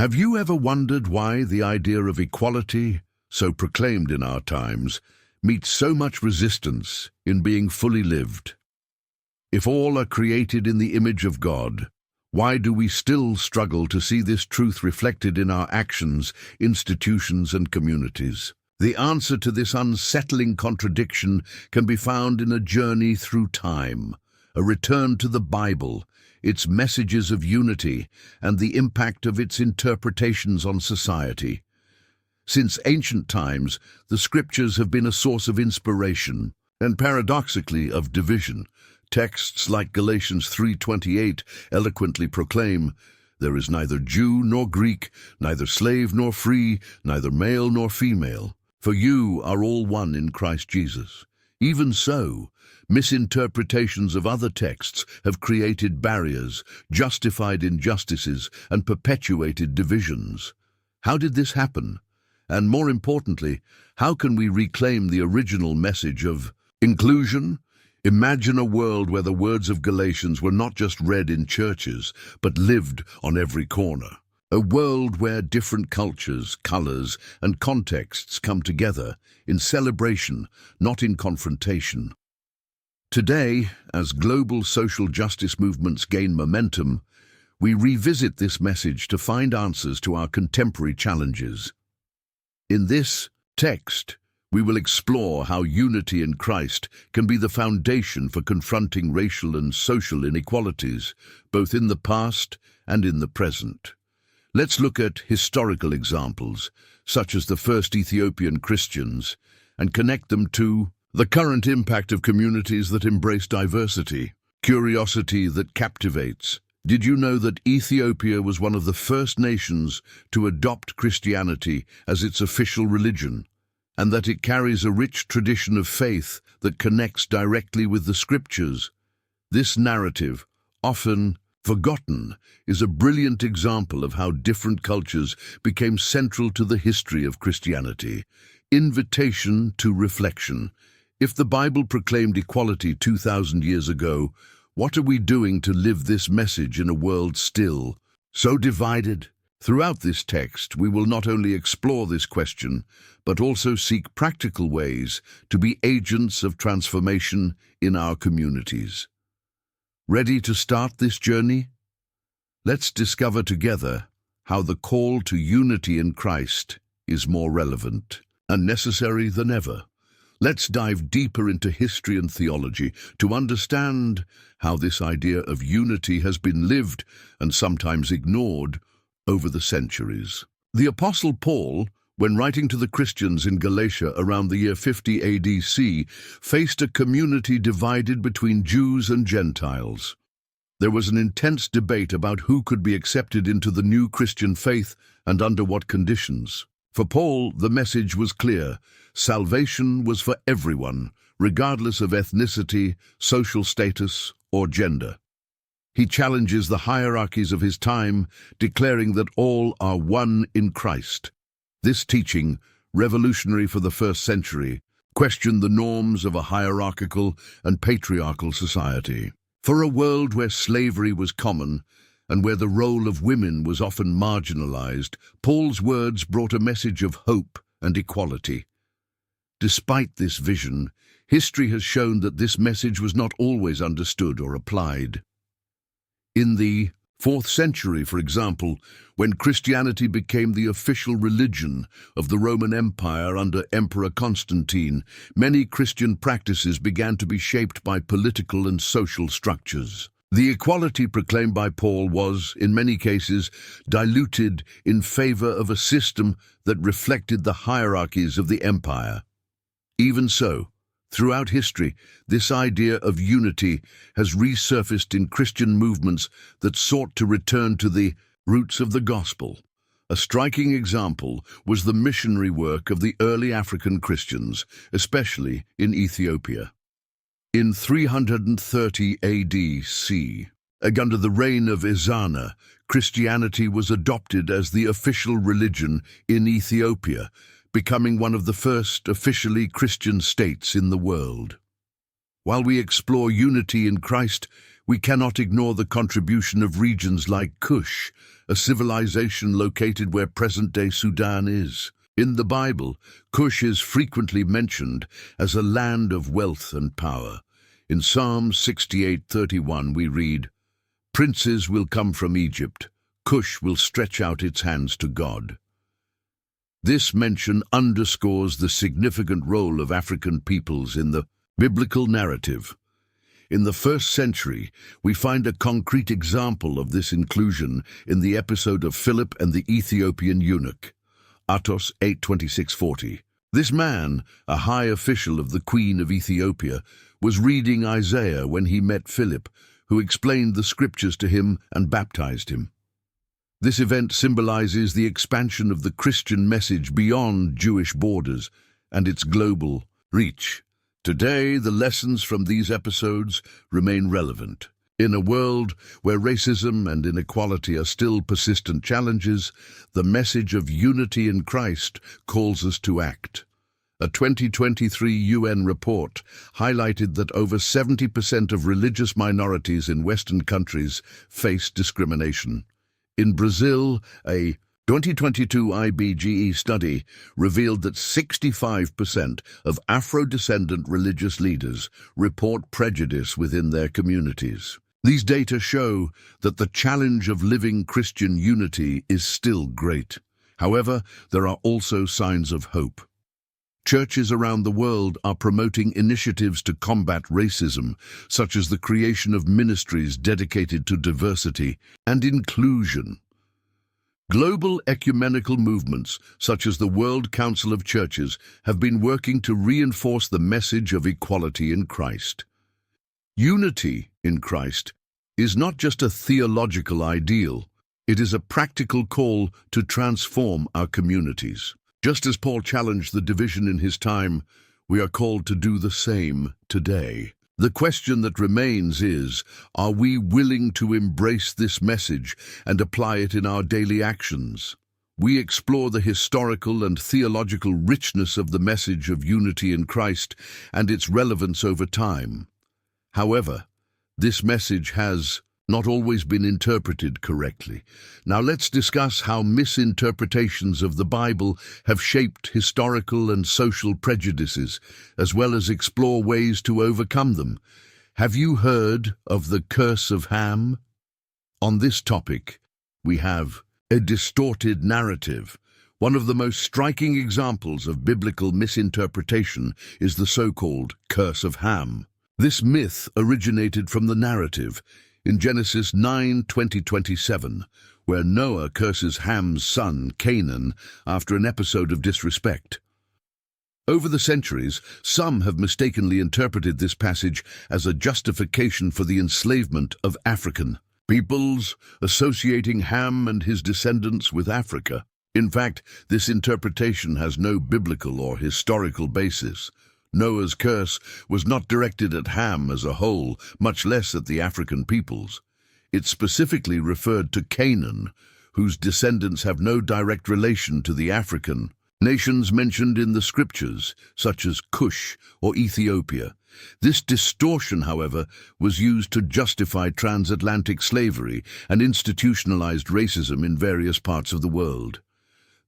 Have you ever wondered why the idea of equality, so proclaimed in our times, meets so much resistance in being fully lived? If all are created in the image of God, why do we still struggle to see this truth reflected in our actions, institutions, and communities? The answer to this unsettling contradiction can be found in a journey through time, a return to the Bible, its messages of unity, and the impact of its interpretations on society. Since ancient times, the Scriptures have been a source of inspiration, and paradoxically of division. Texts like Galatians 3:28 eloquently proclaim, "There is neither Jew nor Greek, neither slave nor free, neither male nor female, for you are all one in Christ Jesus." Even so, misinterpretations of other texts have created barriers, justified injustices, and perpetuated divisions. How did this happen? And more importantly, how can we reclaim the original message of inclusion? Imagine a world where the words of Galatians were not just read in churches, but lived on every corner. A world where different cultures, colors, and contexts come together in celebration, not in confrontation. Today, as global social justice movements gain momentum, we revisit this message to find answers to our contemporary challenges. In this text, we will explore how unity in Christ can be the foundation for confronting racial and social inequalities, both in the past and in the present. Let's look at historical examples, such as the first Ethiopian Christians, and connect them to the current impact of communities that embrace diversity, curiosity that captivates. Did you know that Ethiopia was one of the first nations to adopt Christianity as its official religion, and that it carries a rich tradition of faith that connects directly with the Scriptures? This narrative, often forgotten, is a brilliant example of how different cultures became central to the history of Christianity. Invitation to reflection. If the Bible proclaimed equality 2,000 years ago, what are we doing to live this message in a world still so divided? Throughout this text, we will not only explore this question, but also seek practical ways to be agents of transformation in our communities. Ready to start this journey? Let's discover together how the call to unity in Christ is more relevant and necessary than ever. Let's dive deeper into history and theology to understand how this idea of unity has been lived and sometimes ignored over the centuries. The Apostle Paul, when writing to the Christians in Galatia around the year 50 AD-C, faced a community divided between Jews and Gentiles. There was an intense debate about who could be accepted into the new Christian faith and under what conditions. For Paul, the message was clear: salvation was for everyone, regardless of ethnicity, social status, or gender. He challenges the hierarchies of his time, declaring that all are one in Christ. This teaching, revolutionary for the first century, questioned the norms of a hierarchical and patriarchal society. For a world where slavery was common and where the role of women was often marginalized, Paul's words brought a message of hope and equality. Despite this vision, history has shown that this message was not always understood or applied. In the 4th century, for example, when Christianity became the official religion of the Roman Empire under Emperor Constantine, many Christian practices began to be shaped by political and social structures. The equality proclaimed by Paul was, in many cases, diluted in favor of a system that reflected the hierarchies of the empire. Even so, throughout history, this idea of unity has resurfaced in Christian movements that sought to return to the roots of the gospel. A striking example was the missionary work of the early African Christians, especially in Ethiopia. In 330 AD-C, under the reign of Ezana, Christianity was adopted as the official religion in Ethiopia, becoming one of the first officially Christian states in the world. While we explore unity in Christ, we cannot ignore the contribution of regions like Kush, a civilization located where present-day Sudan is. In the Bible, Kush is frequently mentioned as a land of wealth and power. In Psalm 68:31 we read, "Princes will come from Egypt, Kush will stretch out its hands to God." This mention underscores the significant role of African peoples in the biblical narrative. In the 1st century, we find a concrete example of this inclusion in the episode of Philip and the Ethiopian eunuch, Atos 8:26-40. This man, a high official of the Queen of Ethiopia, was reading Isaiah when he met Philip, who explained the scriptures to him and baptized him. This event symbolizes the expansion of the Christian message beyond Jewish borders and its global reach. Today, the lessons from these episodes remain relevant. In a world where racism and inequality are still persistent challenges, the message of unity in Christ calls us to act. A 2023 UN report highlighted that over 70% of religious minorities in Western countries face discrimination. In Brazil, a 2022 IBGE study revealed that 65% of Afro-descendant religious leaders report prejudice within their communities. These data show that the challenge of living Christian unity is still great. However, there are also signs of hope. Churches around the world are promoting initiatives to combat racism, such as the creation of ministries dedicated to diversity and inclusion. Global ecumenical movements, such as the World Council of Churches, have been working to reinforce the message of equality in Christ. Unity in Christ is not just a theological ideal, it is a practical call to transform our communities. Just as Paul challenged the division in his time, we are called to do the same today. The question that remains is, are we willing to embrace this message and apply it in our daily actions? We explore the historical and theological richness of the message of unity in Christ and its relevance over time. However, this message has not always been interpreted correctly. Now let's discuss how misinterpretations of the Bible have shaped historical and social prejudices, as well as explore ways to overcome them. Have you heard of the curse of Ham? On this topic, we have a distorted narrative. One of the most striking examples of biblical misinterpretation is the so-called curse of Ham. This myth originated from the narrative in Genesis 9:20-27, where Noah curses Ham's son, Canaan, after an episode of disrespect. Over the centuries, some have mistakenly interpreted this passage as a justification for the enslavement of African peoples, associating Ham and his descendants with Africa. In fact, this interpretation has no biblical or historical basis. Noah's curse was not directed at Ham as a whole, much less at the African peoples. It specifically referred to Canaan, whose descendants have no direct relation to the African nations mentioned in the scriptures, such as Cush or Ethiopia. This distortion, however, was used to justify transatlantic slavery and institutionalized racism in various parts of the world.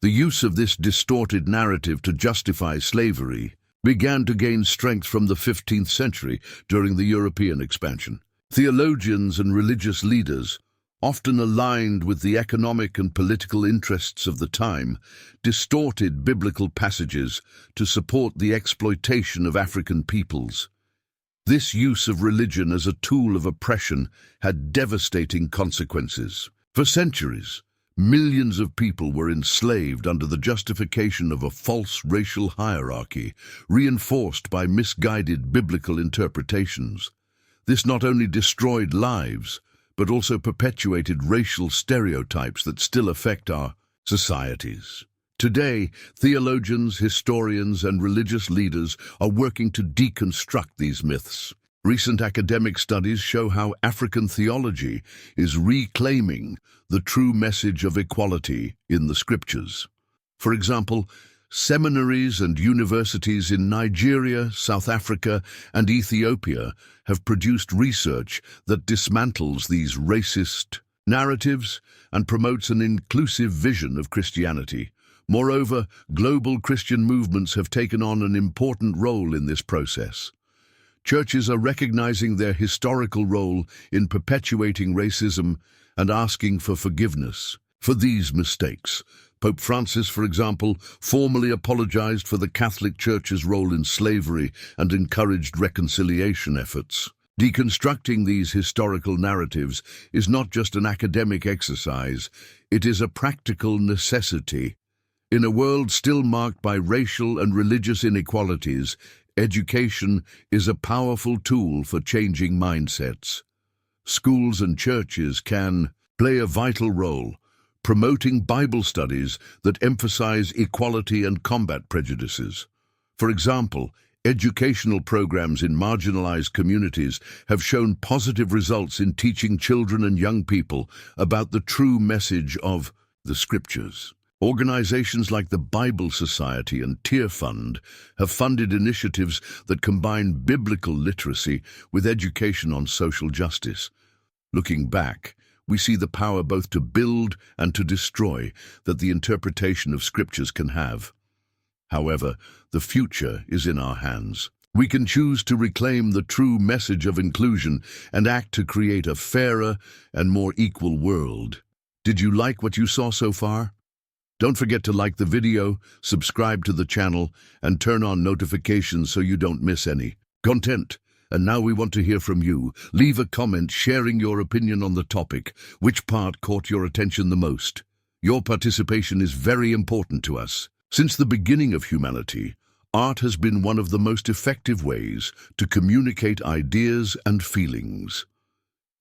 The use of this distorted narrative to justify slavery began to gain strength from the 15th century during the European expansion. Theologians and religious leaders, often aligned with the economic and political interests of the time, distorted biblical passages to support the exploitation of African peoples. This use of religion as a tool of oppression had devastating consequences. For centuries, millions of people were enslaved under the justification of a false racial hierarchy, reinforced by misguided biblical interpretations. This not only destroyed lives, but also perpetuated racial stereotypes that still affect our societies. Today, theologians, historians, and religious leaders are working to deconstruct these myths. Recent academic studies show how African theology is reclaiming the true message of equality in the scriptures. For example, Seminaries and universities in Nigeria, South Africa, and Ethiopia have produced research that dismantles these racist narratives and promotes an inclusive vision of Christianity. Moreover, global Christian movements have taken on an important role in this process. Churches are recognizing their historical role in perpetuating racism and asking for forgiveness for these mistakes. Pope Francis, for example, formally apologized for the Catholic Church's role in slavery and encouraged reconciliation efforts. Deconstructing these historical narratives is not just an academic exercise, it is a practical necessity. In a world still marked by racial and religious inequalities, education is a powerful tool for changing mindsets. Schools and churches can play a vital role, promoting Bible studies that emphasize equality and combat prejudices. For example, educational programs in marginalized communities have shown positive results in teaching children and young people about the true message of the Scriptures. Organizations like the Bible Society and Tear Fund have funded initiatives that combine biblical literacy with education on social justice. Looking back, we see the power both to build and to destroy that the interpretation of Scriptures can have. However, the future is in our hands. We can choose to reclaim the true message of inclusion and act to create a fairer and more equal world. Did you like what you saw so far? Don't forget to like the video, subscribe to the channel, and turn on notifications so you don't miss any content. And now we want to hear from you. Leave a comment sharing your opinion on the topic. Which part caught your attention the most? Your participation is very important to us. Since the beginning of humanity, art has been one of the most effective ways to communicate ideas and feelings.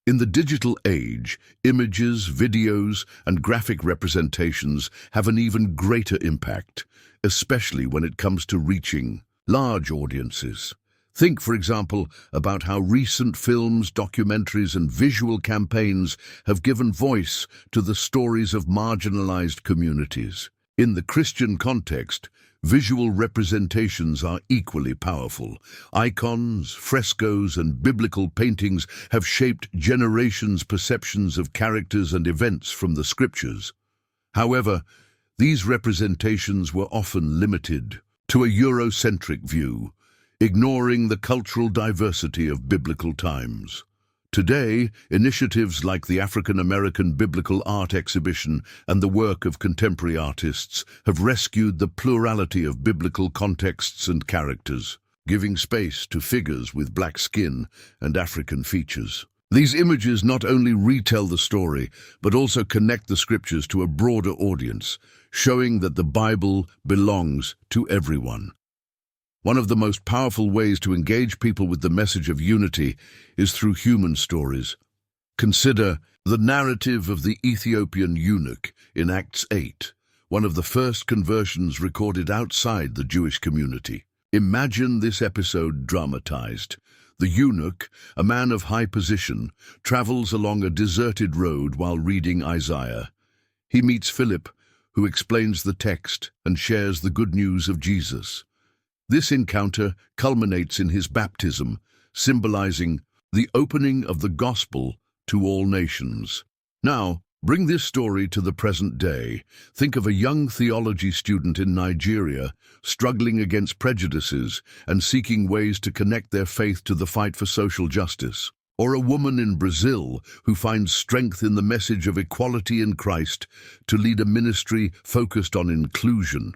In the digital age, images, videos, and graphic representations have an even greater impact, especially when it comes to reaching large audiences. Think, for example, about how recent films, documentaries, and visual campaigns have given voice to the stories of marginalized communities. In the Christian context, visual representations are equally powerful. Icons, frescoes, and biblical paintings have shaped generations' perceptions of characters and events from the Scriptures. However, these representations were often limited to a Eurocentric view, ignoring the cultural diversity of biblical times. Today, initiatives like the African American Biblical Art Exhibition and the work of contemporary artists have rescued the plurality of biblical contexts and characters, giving space to figures with black skin and African features. These images not only retell the story, but also connect the Scriptures to a broader audience, showing that the Bible belongs to everyone. One of the most powerful ways to engage people with the message of unity is through human stories. Consider the narrative of the Ethiopian eunuch in Acts 8, one of the first conversions recorded outside the Jewish community. Imagine this episode dramatized. The eunuch, a man of high position, travels along a deserted road while reading Isaiah. He meets Philip, who explains the text and shares the good news of Jesus. This encounter culminates in his baptism, symbolizing the opening of the gospel to all nations. Now, bring this story to the present day. Think of a young theology student in Nigeria struggling against prejudices and seeking ways to connect their faith to the fight for social justice. Or a woman in Brazil who finds strength in the message of equality in Christ to lead a ministry focused on inclusion.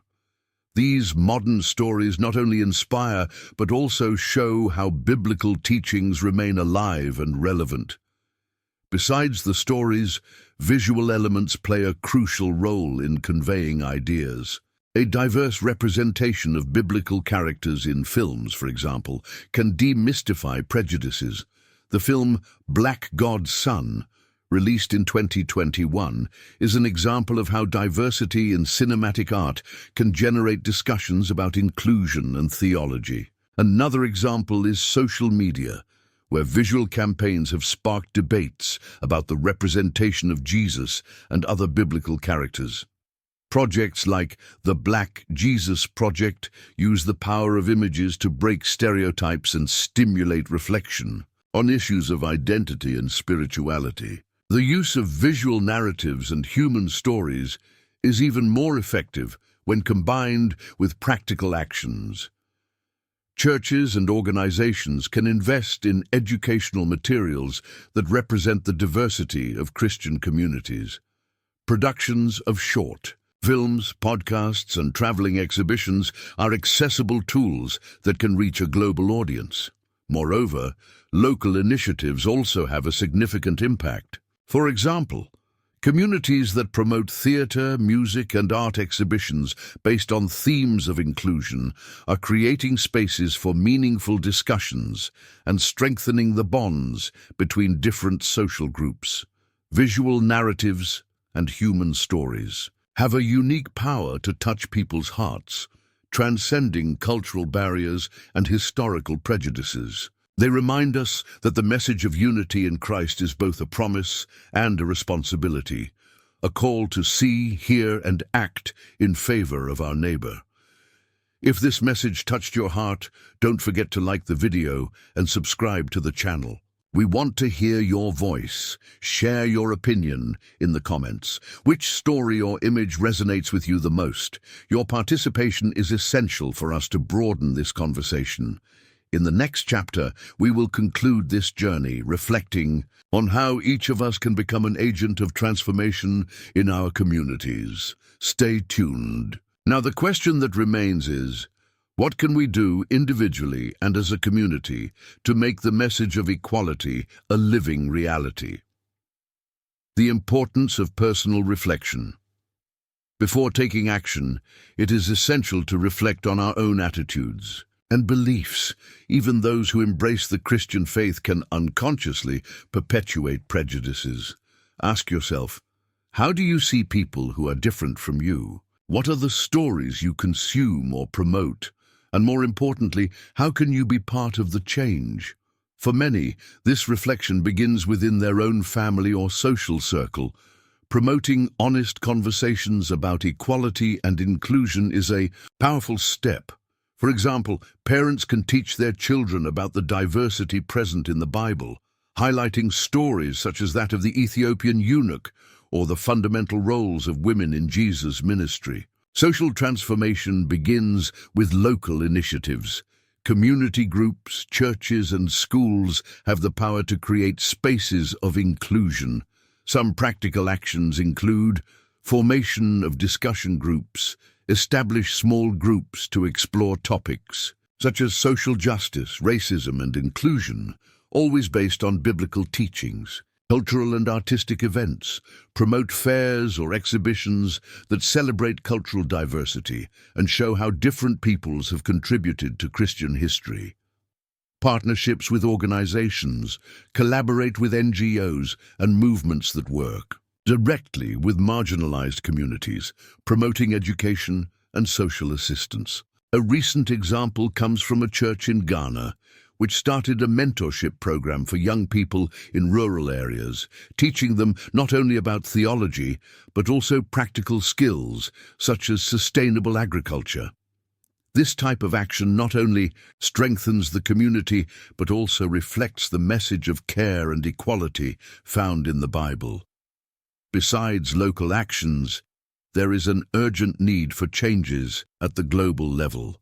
These modern stories not only inspire, but also show how biblical teachings remain alive and relevant. Besides the stories, visual elements play a crucial role in conveying ideas. A diverse representation of biblical characters in films, for example, can demystify prejudices. The film Black God's Son, released in 2021, is an example of how diversity in cinematic art can generate discussions about inclusion and theology. Another example is social media, where visual campaigns have sparked debates about the representation of Jesus and other biblical characters. Projects like the Black Jesus Project use the power of images to break stereotypes and stimulate reflection on issues of identity and spirituality. The use of visual narratives and human stories is even more effective when combined with practical actions. Churches and organizations can invest in educational materials that represent the diversity of Christian communities. Productions of short films, podcasts, and traveling exhibitions are accessible tools that can reach a global audience. Moreover, local initiatives also have a significant impact. For example, communities that promote theater, music, and art exhibitions based on themes of inclusion are creating spaces for meaningful discussions and strengthening the bonds between different social groups. Visual narratives and human stories have a unique power to touch people's hearts, transcending cultural barriers and historical prejudices. They remind us that the message of unity in Christ is both a promise and a responsibility, a call to see, hear, and act in favor of our neighbor. If this message touched your heart, don't forget to like the video and subscribe to the channel. We want to hear your voice. Share your opinion in the comments. Which story or image resonates with you the most? Your participation is essential for us to broaden this conversation. In the next chapter, we will conclude this journey, reflecting on how each of us can become an agent of transformation in our communities. Stay tuned. Now, the question that remains is, what can we do individually and as a community to make the message of equality a living reality? The importance of personal reflection. Before taking action, it is essential to reflect on our own attitudes and beliefs. Even those who embrace the Christian faith can unconsciously perpetuate prejudices. Ask yourself, how do you see people who are different from you? What are the stories you consume or promote? And more importantly, how can you be part of the change? For many, this reflection begins within their own family or social circle. Promoting honest conversations about equality and inclusion is a powerful step. For example, parents can teach their children about the diversity present in the Bible, highlighting stories such as that of the Ethiopian eunuch or the fundamental roles of women in Jesus' ministry. Social transformation begins with local initiatives. Community groups, churches, and schools have the power to create spaces of inclusion. Some practical actions include formation of discussion groups, establish small groups to explore topics such as social justice, racism, and inclusion, always based on biblical teachings. Cultural and artistic events, promote fairs or exhibitions that celebrate cultural diversity and show how different peoples have contributed to Christian history. Partnerships with organizations, collaborate with NGOs and movements that work directly with marginalized communities, promoting education and social assistance. A recent example comes from a church in Ghana, which started a mentorship program for young people in rural areas, teaching them not only about theology, but also practical skills, such as sustainable agriculture. This type of action not only strengthens the community, but also reflects the message of care and equality found in the Bible. Besides local actions, there is an urgent need for changes at the global level.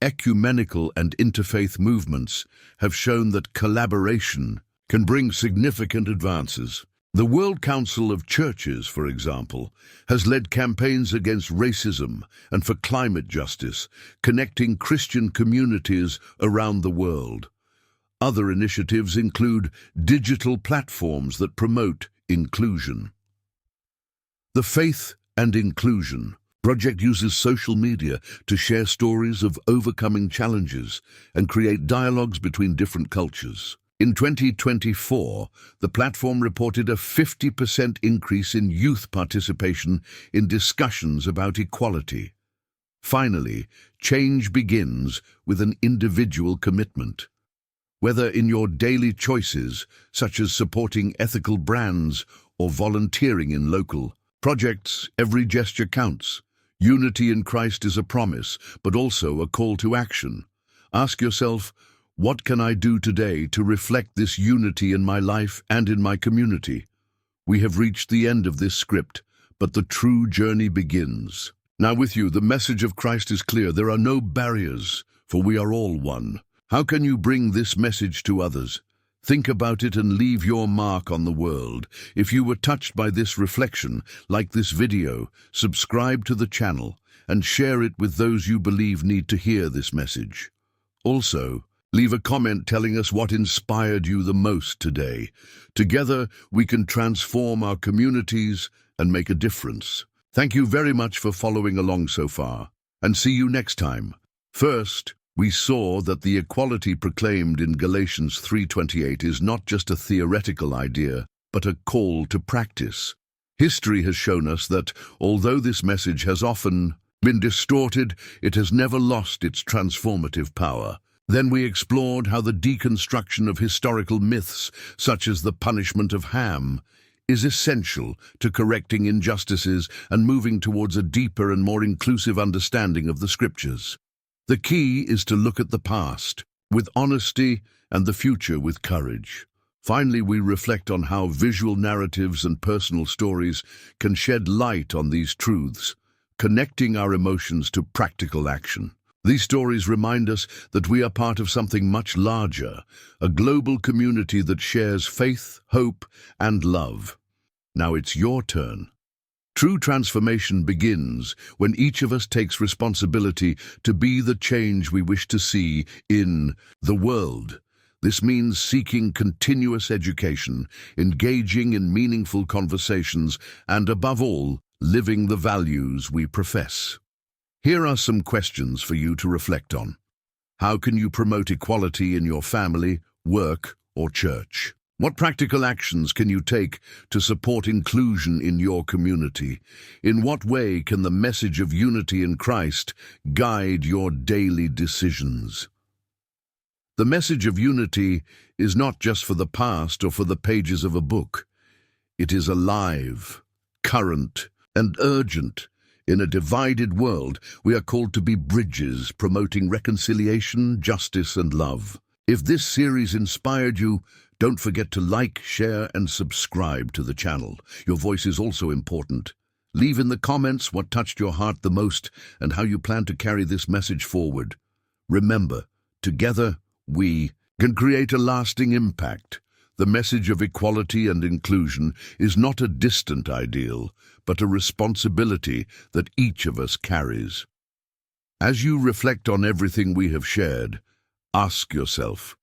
Ecumenical and interfaith movements have shown that collaboration can bring significant advances. The World Council of Churches, for example, has led campaigns against racism and for climate justice, connecting Christian communities around the world. Other initiatives include digital platforms that promote inclusion. The Faith and Inclusion Project uses social media to share stories of overcoming challenges and create dialogues between different cultures. In 2024, the platform reported a 50% increase in youth participation in discussions about equality. Finally, change begins with an individual commitment. Whether in your daily choices, such as supporting ethical brands or volunteering in local Projects, every gesture counts. Unity in Christ is a promise, but also a call to action. Ask yourself, what can I do today to reflect this unity in my life and in my community? We have reached the end of this script, but the true journey begins. Now with you, the message of Christ is clear. There are no barriers, for we are all one. How can you bring this message to others? Think about it and leave your mark on the world. If you were touched by this reflection, like this video, subscribe to the channel and share it with those you believe need to hear this message. Also, leave a comment telling us what inspired you the most today. Together, we can transform our communities and make a difference. Thank you very much for following along so far, and see you next time. First, we saw that the equality proclaimed in Galatians 3:28 is not just a theoretical idea, but a call to practice. History has shown us that, although this message has often been distorted, it has never lost its transformative power. Then we explored how the deconstruction of historical myths, such as the punishment of Ham, is essential to correcting injustices and moving towards a deeper and more inclusive understanding of the Scriptures. The key is to look at the past with honesty and the future with courage. Finally, we reflect on how visual narratives and personal stories can shed light on these truths, connecting our emotions to practical action. These stories remind us that we are part of something much larger, a global community that shares faith, hope, and love. Now it's your turn. True transformation begins when each of us takes responsibility to be the change we wish to see in the world. This means seeking continuous education, engaging in meaningful conversations, and above all, living the values we profess. Here are some questions for you to reflect on. How can you promote equality in your family, work, or church? What practical actions can you take to support inclusion in your community? In what way can the message of unity in Christ guide your daily decisions? The message of unity is not just for the past or for the pages of a book. It is alive, current, and urgent. In a divided world, we are called to be bridges, promoting reconciliation, justice, and love. If this series inspired you, don't forget to like, share, and subscribe to the channel. Your voice is also important. Leave in the comments what touched your heart the most and how you plan to carry this message forward. Remember, together we can create a lasting impact. The message of equality and inclusion is not a distant ideal, but a responsibility that each of us carries. As you reflect on everything we have shared, ask yourself,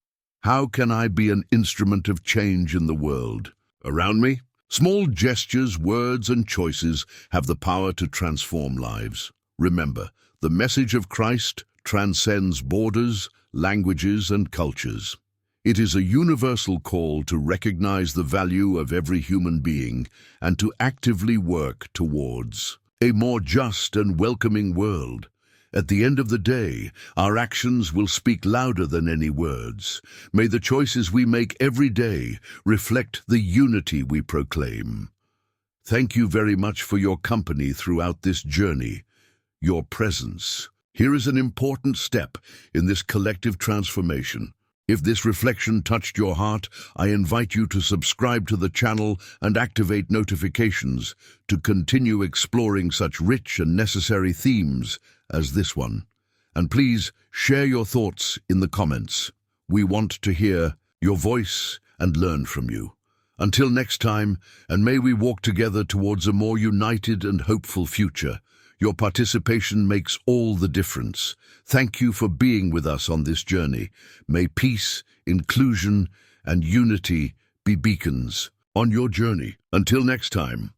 how can I be an instrument of change in the world around me? Small gestures, words, and choices have the power to transform lives. Remember, the message of Christ transcends borders, languages, and cultures. It is a universal call to recognize the value of every human being and to actively work towards a more just and welcoming world. At the end of the day, our actions will speak louder than any words. May the choices we make every day reflect the unity we proclaim. Thank you very much for your company throughout this journey, your presence. Here is an important step in this collective transformation. If this reflection touched your heart, I invite you to subscribe to the channel and activate notifications to continue exploring such rich and necessary themes as this one. And please share your thoughts in the comments. We want to hear your voice and learn from you. Until next time, and may we walk together towards a more united and hopeful future. Your participation makes all the difference. Thank you for being with us on this journey. May peace, inclusion, and unity be beacons on your journey. Until next time.